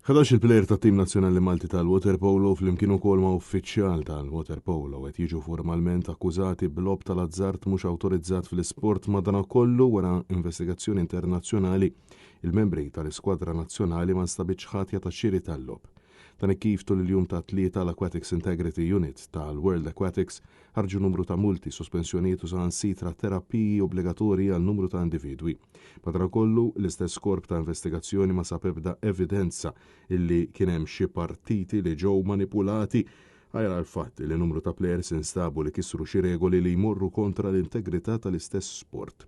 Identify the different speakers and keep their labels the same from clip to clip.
Speaker 1: 11 il-plejer tat-tim nazzjonali Malti tal-Water Polo flimkien ukoll ma' uffiċjal tal-Water Polo qed jiġu formalment akkużati b'lob tal-azzart mhux awtorizzat fl-isport madankollu wara investigazzjoni internazzjonali il-membri tal-iskwadra nazzjonali ma nstabitx ħatja tax-xiri tal-lob. Dan kif tul il-jum ta' tlieta l-Aquatics Integrity Unit tal-World Aquatics ħarġu numru ta' multi, sospensjonijiet u saħansitra terapiji obbligatorji għal numru ta' individwi. Madankollu l-istess korp ta' investigazzjoni ma sab ebda evidenza illi kien hemm xi partiti li ġew manipulati ħajra l-fatt li numru ta' plejers instabu li kisru xi regoli li jmorru kontra l-integrità tal-istess sport.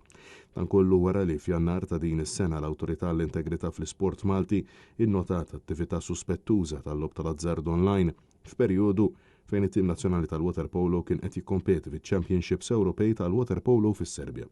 Speaker 1: Dan kollu wara li f'Jannar ta' din is-sena l-Awtorità l-Integrità fl-Isport Malti innotat attività suspettuża tal-lob tal-azzard online f'perjodu fejn it-tim nazzjonali tal-Water Polo kien qed jikkompeti fiċ-Championships Ewropej tal-Water Polo fis-Serbja.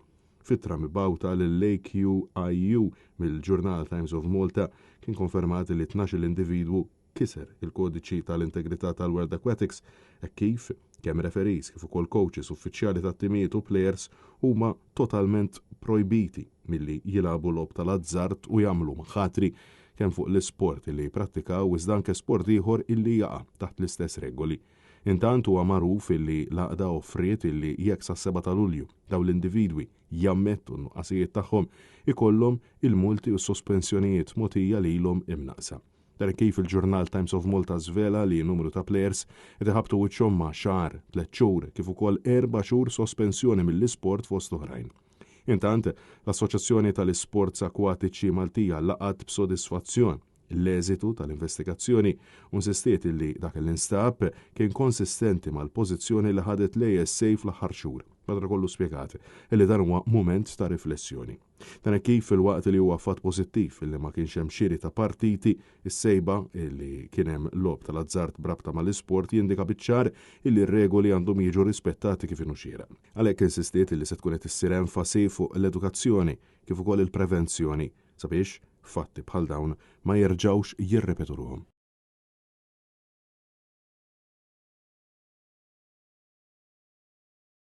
Speaker 1: Fittra mibgħuta lill-AQIU mill-ġurnal Times of Malta kien konfermati li 12 individwu kiser il-kodiċi tal-integrità tal-World Aquatics e kif kemm referees kif ukoll coaches uffiċjali tat-timijiet u plejers huma totalment projbiti milli jilagħbu lob tal-azzard u jagħmlu ħatri kemm fuq l-isport illi jiprattikaw iżda anke sport ieħor illi jaqa' taħt l-istess regoli. Intant huwa magħruf illi l-għaqda offriet illi jekk sas-7 ta' Lulju dawn l-individwi jammettu n-nuqqasijiet tagħhom ikollhom il-multi u s-sospensjonijiet mogħtija lilhom imnaqsa. Dar kif il-ġurnal Times of Malta żvela li numru ta' plejers qed iħabbtu wiċċhom ma' xahar, 3 xhur kif ukoll 4 xhur sospensjoni mill-isport fost oħrajn. Intant, l-Assoċjazzjoni tal-Isports Akwatiċi Maltija laqat b'sodisfazzjon l-eżitu tal-investigazzjoni u nsistiet illi dak l-instab kien konsistenti mal-pożizzjoni li ħadet l-ASA fl-aħħar xhur. Madankollu spjegat illi dan huwa mument ta' riflessjoni. Dan kif fil-waqt li huwa fatt pożittiv illi ma kienx hemm xiri ta' partiti, is-sejba illi kien hemm lob tal-azzard brabta mal-isport jindika biċ-ċar illi r-regoli għandhom jiġu rispettati kif inhu xieraq. Għalhekk insistiet illi se tkun qed issir enfasi fuq l-edukazzjoni kif ukoll il-prevenzjoni sabiex fatti bħal dawn ma jerġgħux jirrepeturuhom.